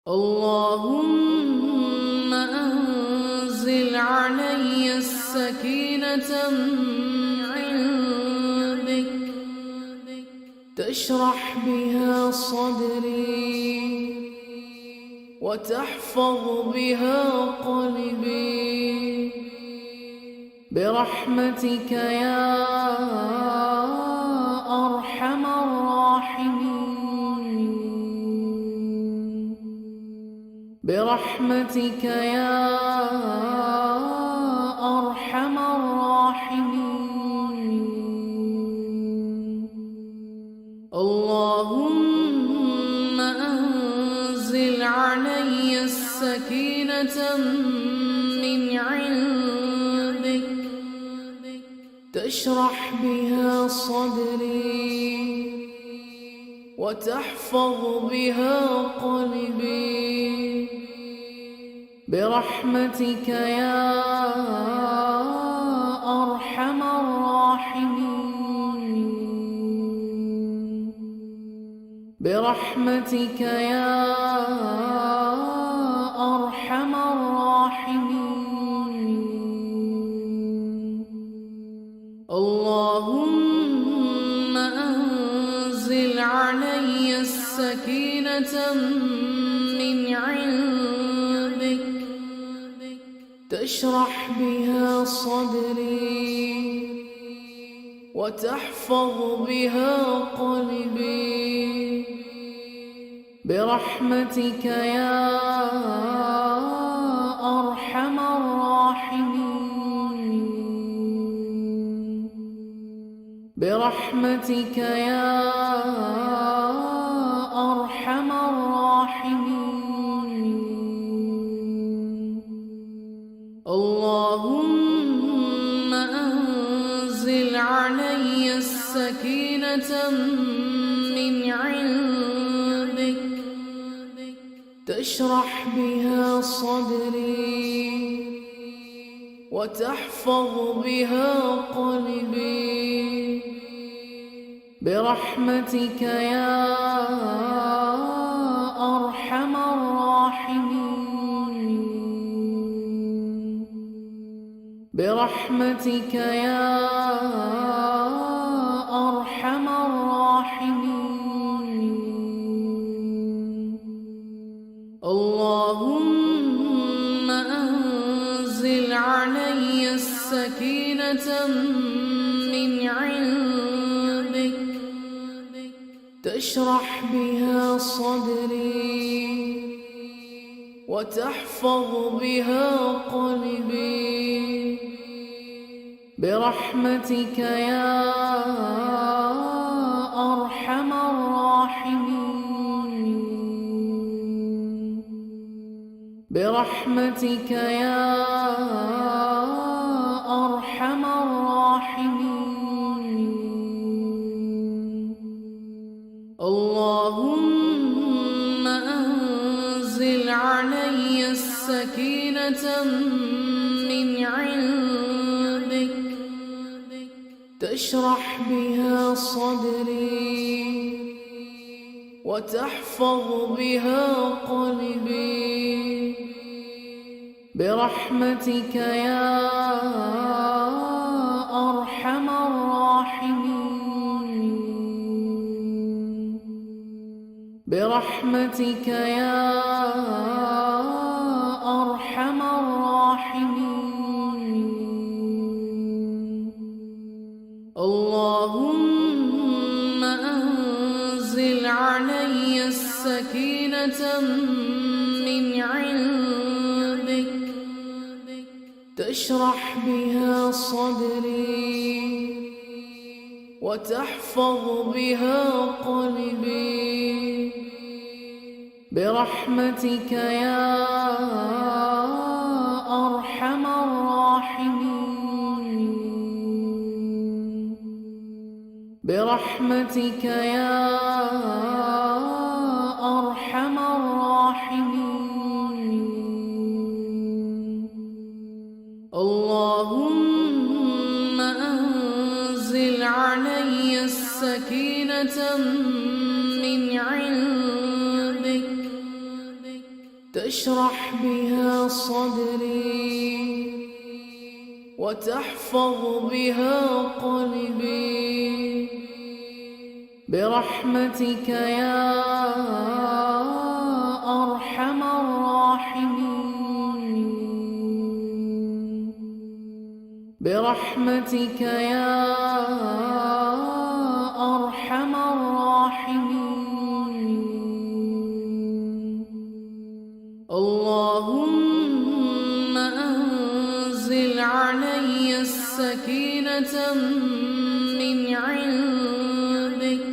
اللهم أنزل علي السكينة من عندك تشرح بها صدري وتحفظ بها قلبي برحمتك يا أرحم الراحمين. برحمتك يا أرحم الراحمين. اللهم أنزل علي السكينة من عندك تشرح بها صدري وتحفظ بها قلبي برحمتك يا أرحم الراحمين. برحمتك يا أرحم الراحمين. اللهم أنزل علي السكينة من عندك تشرح بها صدري وتحفظ بها قلبي برحمتك يا أرحم الراحمين. برحمتك يا أرحم الراحمين. اللهم أنزل علي السكينة من عندك تشرح بها صدري وتحفظ بها قلبي برحمتك يا أرحم الراحمين. برحمتك يا أرحم الراحمين. اللهم أنزل علي السكينة من عندك تشرح بها صدري وتحفظ بها قلبي برحمتك يا أرحم الراحمين. برحمتك يا أرحم الراحمين. اللهم أنزل علي السكينة من عندك تشرح بها صدري وتحفظ بها قلبي برحمتك يا أرحم الراحمين. برحمتك يا أرحم الراحمين. اللهم أنزل علي السكينة من عندك تشرح بها صدري وتحفظ بها قلبي برحمتك يا أرحم الراحمين. برحمتك يا أرحم الراحمين. اللهم أنزل علي السكينة من عندك تشرح بها صدري وتحفظ بها قلبي برحمتك يا أرحم الراحمين برحمتك يا أرحم الراحمين اللهم أنزل علي السكينة من عندك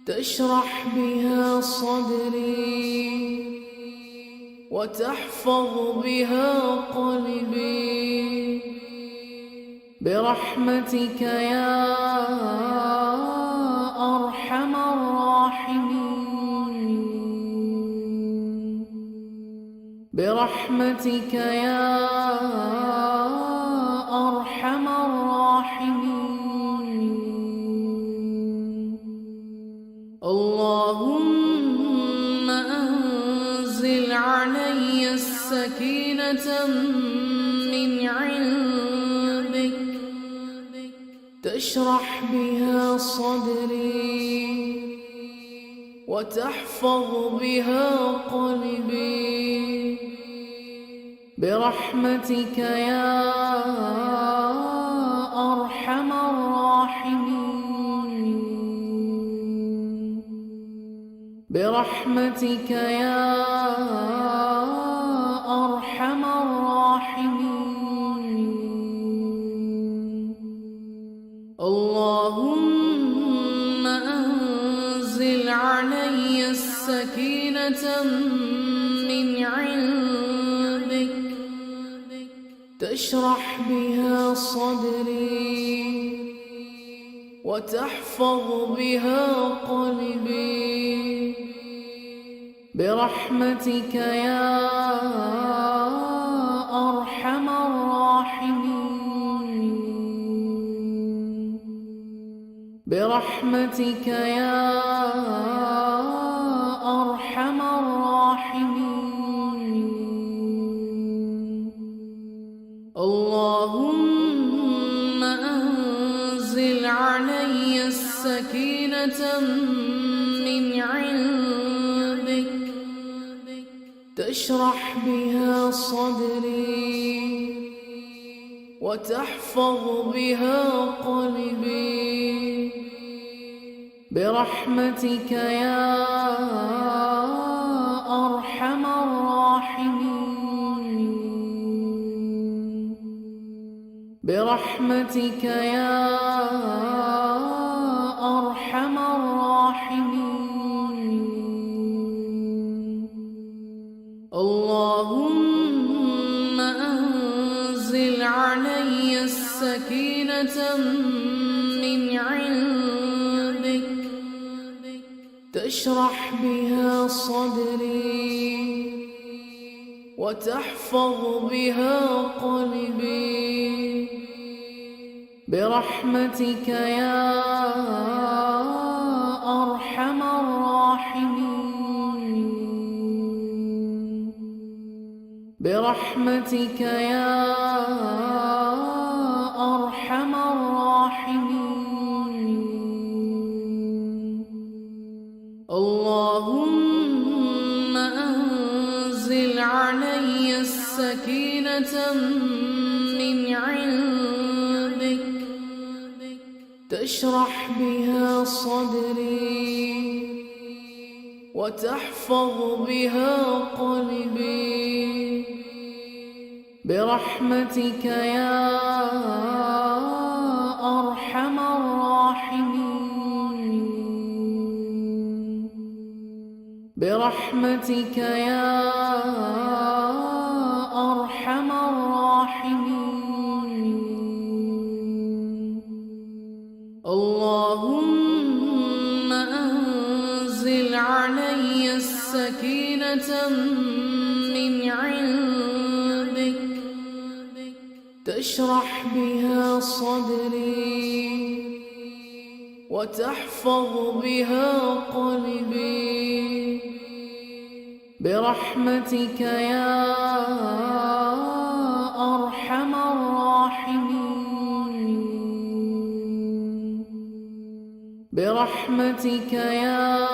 تشرح بها صدري وتحفظ بها قلبي برحمتك يا أرحم الراحمين برحمتك يا أرحم الراحمين اللهم أنزل علي السكينة من عندك تشرح بها صدري وتحفظ بها قلبي برحمتك يا أرحم الراحمين برحمتك يا أرحم الراحمين اللهم أنزل علي السكينة من عندك تشرح بها صدري وتحفظ بها قلبي برحمتك يا أرحم الراحمين برحمتك يا أرحم الراحمين اللهم أنزل علي السكينة من عندك تشرح بها صدري وتحفظ بها قلبي برحمتك يا أرحم الراحمين برحمتك يا أرحم الراحمين اللهم أنزل علي السكينة من عندك تشرح بها صدري وتحفظ بها قلبي برحمتك يا أرحم الراحمين برحمتك يا أرحم الراحمين اللهم أنزل علي السكينة من عندك تشرح بها صدري وتحفظ بها قلبي برحمتك يا أرحم الراحمين برحمتك يا أرحم الراحمين اللهم أنزل علي السكينة من عندك تشرح بها صدري وتحفظ بها قلبي برحمتك يا أرحم الراحمين برحمتك يا